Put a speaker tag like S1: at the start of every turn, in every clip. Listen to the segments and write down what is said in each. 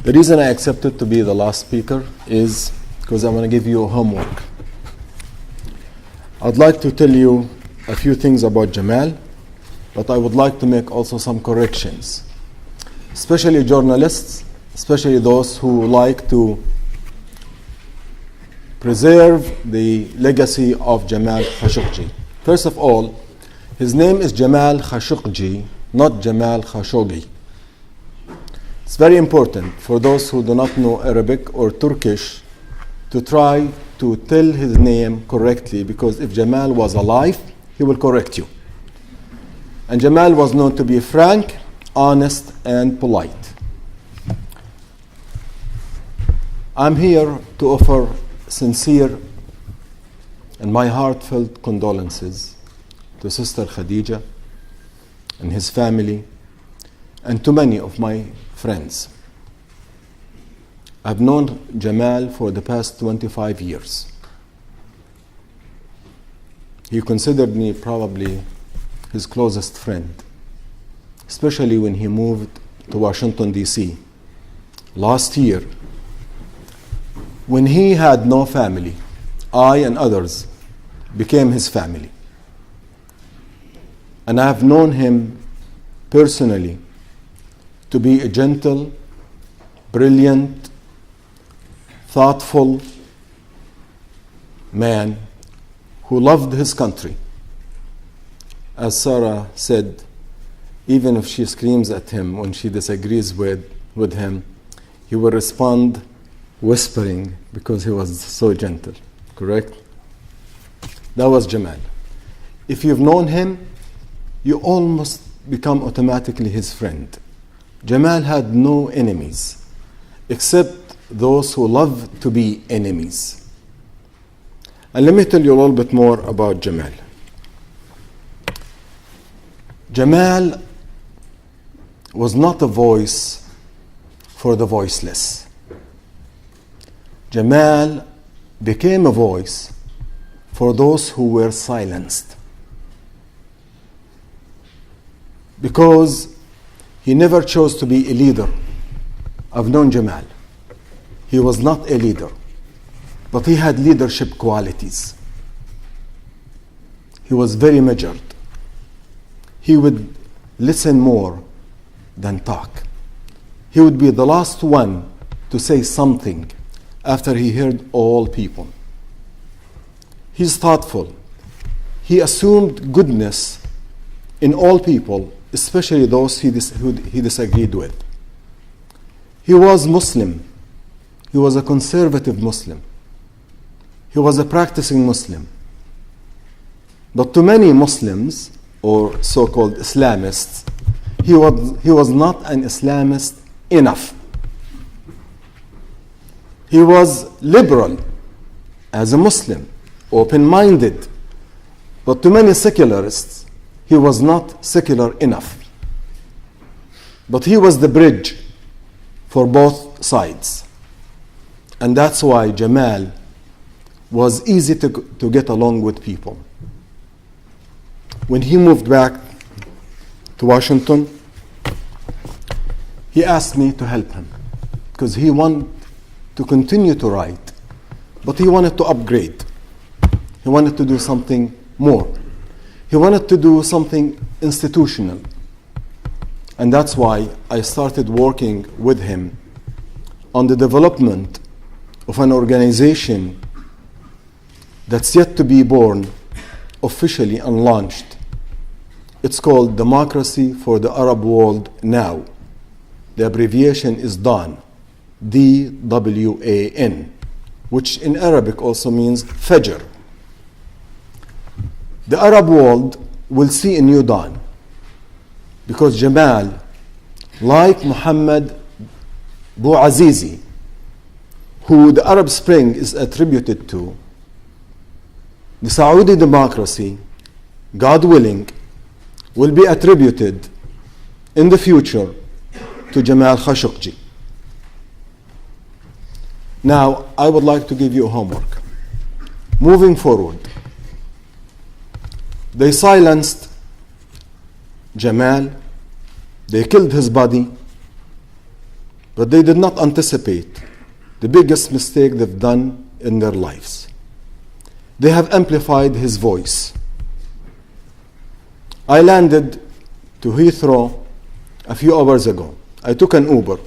S1: The reason I accepted to be the last speaker is because I want to give you homework. I'd like to tell you a few things about Jamal, but I would like to make also some corrections, especially journalists, especially those who like to preserve the legacy of Jamal Khashoggi. First of all, his name is Jamal Khashoggi, not Jamal Khashoggi. It's very important for those who do not know Arabic or Turkish to try to tell his name correctly, because if Jamal was alive, he will correct you. And Jamal was known to be frank, honest, and polite. I'm here to offer sincere and my heartfelt condolences to Sister Khadija and his family and to many of my friends. I've known Jamal for the past 25 years. He considered me probably his closest friend, especially when he moved to Washington, D.C. last year. When he had no family, I and others became his family. And I have known him personally to be a gentle, brilliant, thoughtful man who loved his country. As Sarah said, even if she screams at him when she disagrees with him, he will respond whispering because he was so gentle. Correct? That was Jamal. If you've known him, you almost become automatically his friend. Jamal had no enemies, except those who love to be enemies. And let me tell you a little bit more about Jamal. Jamal was not a voice for the voiceless. Jamal became a voice for those who were silenced. Because he never chose to be a leader. I've known Jamal. He was not a leader, but he had leadership qualities. He was very measured. He would listen more than talk. He would be the last one to say something after he heard all people. He's thoughtful. He assumed goodness in all people, especially those who he disagreed with. He was Muslim. He was a conservative Muslim. He was a practicing Muslim. But to many Muslims, or so-called Islamists, he was not an Islamist enough. He was liberal as a Muslim, open-minded. But to many secularists, he was not secular enough. But he was the bridge for both sides. And that's why Jamal was easy to get along with people. When he moved back to Washington, he asked me to help him because he wanted to continue to write, but he wanted to upgrade. He wanted to do something more. He wanted to do something institutional. And that's why I started working with him on the development of an organization that's yet to be born officially and launched. It's called Democracy for the Arab World Now. The abbreviation is DAWN, D-W-A-N, which in Arabic also means Fajr. The Arab world will see a new dawn because Jamal, like Muhammad Bouazizi, who the Arab Spring is attributed to, the Saudi democracy, God willing, will be attributed in the future to Jamal Khashoggi. Now, I would like to give you homework. Moving forward, they silenced Jamal, they killed his body, but they did not anticipate the biggest mistake they've done in their lives. They have amplified his voice. I landed to Heathrow a few hours ago. I took an Uber.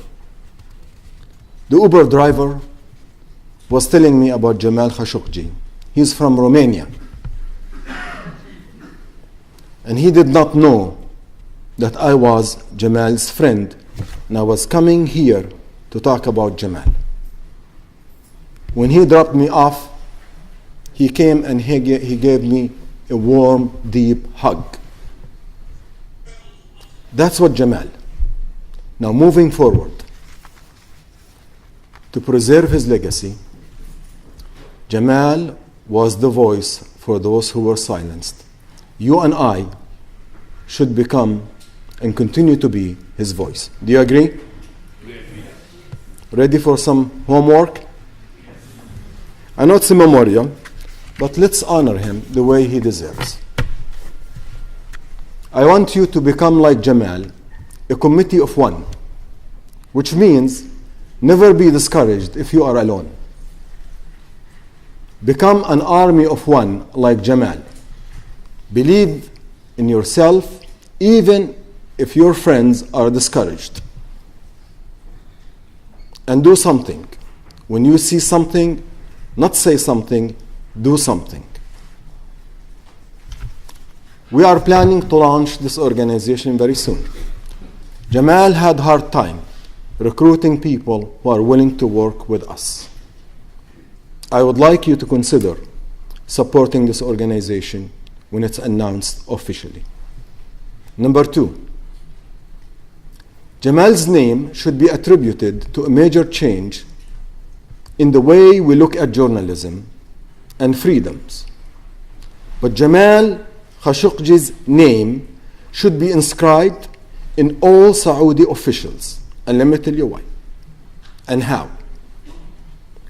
S1: The Uber driver was telling me about Jamal Khashoggi. He's from Romania. And he did not know that I was Jamal's friend, and I was coming here to talk about Jamal. When he dropped me off, he came and he gave me a warm, deep hug. That's what Jamal. Now moving forward, to preserve his legacy, Jamal was the voice for those who were silenced. You and I should become and continue to be his voice. Do you agree? Ready for some homework? I know it's a memorial, but let's honor him the way he deserves. I want you to become like Jamal, a committee of one, which means never be discouraged if you are alone. Become an army of one like Jamal. Believe in yourself even if your friends are discouraged. And do something. When you see something, not say something, do something. We are planning to launch this organization very soon. Jamal had a hard time recruiting people who are willing to work with us. I would like you to consider supporting this organization when it's announced officially. Number 2, Jamal's name should be attributed to a major change in the way we look at journalism and freedoms. But Jamal Khashoggi's name should be inscribed in all Saudi officials, and let me tell you why and how.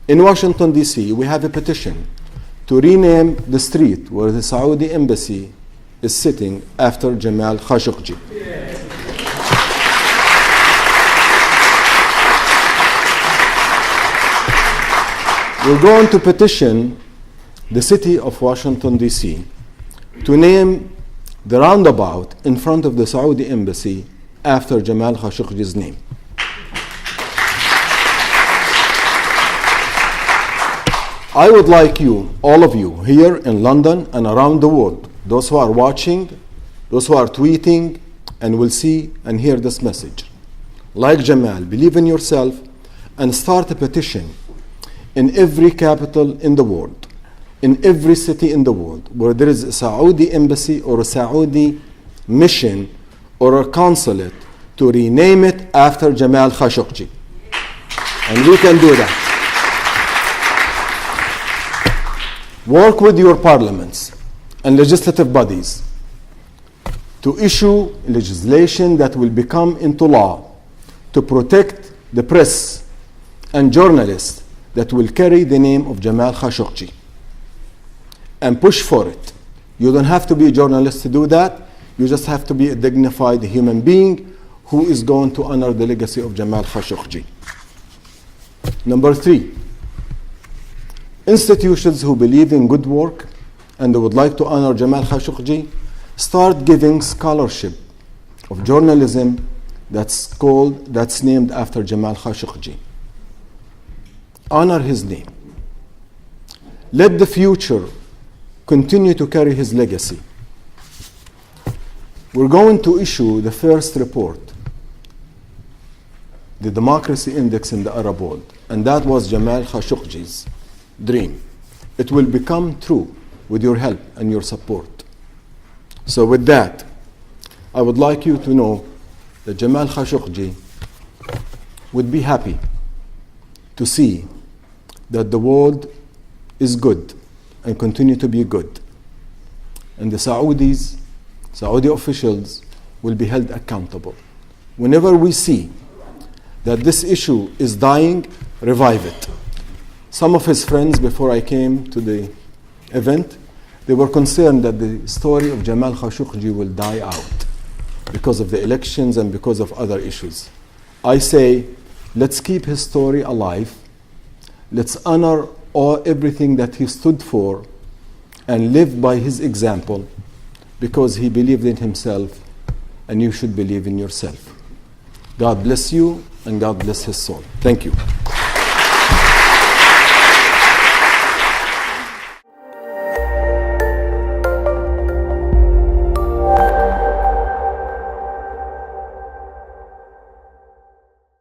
S1: In Washington, D.C., we have a petition to rename the street where the Saudi embassy is sitting after Jamal Khashoggi. We're going to petition the city of Washington, D.C. to name the roundabout in front of the Saudi embassy after Jamal Khashoggi's name. I would like you, all of you, here in London and around the world, those who are watching, those who are tweeting, and will see and hear this message. Like Jamal, believe in yourself and start a petition in every capital in the world, in every city in the world, where there is a Saudi embassy or a Saudi mission or a consulate, to rename it after Jamal Khashoggi. And we can do that. Work with your parliaments and legislative bodies to issue legislation that will become into law to protect the press and journalists that will carry the name of Jamal Khashoggi, and push for it. You don't have to be a journalist to do that. You just have to be a dignified human being who is going to honor the legacy of Jamal Khashoggi. Number 3, institutions who believe in good work and would like to honor Jamal Khashoggi start giving scholarship of journalism that's named after Jamal Khashoggi. Honor his name. Let the future continue to carry his legacy. We're going to issue the first report, the Democracy Index in the Arab world, and that was Jamal Khashoggi's dream. It will become true with your help and your support. So with that, I would like you to know that Jamal Khashoggi would be happy to see that the world is good and continue to be good. And the Saudi officials will be held accountable. Whenever we see that this issue is dying, revive it. Some of his friends, before I came to the event, they were concerned that the story of Jamal Khashoggi will die out because of the elections and because of other issues. I say, Let's keep his story alive. Let's honor everything that he stood for and live by his example, because he believed in himself, and you should believe in yourself. God bless you, and God bless his soul. Thank you.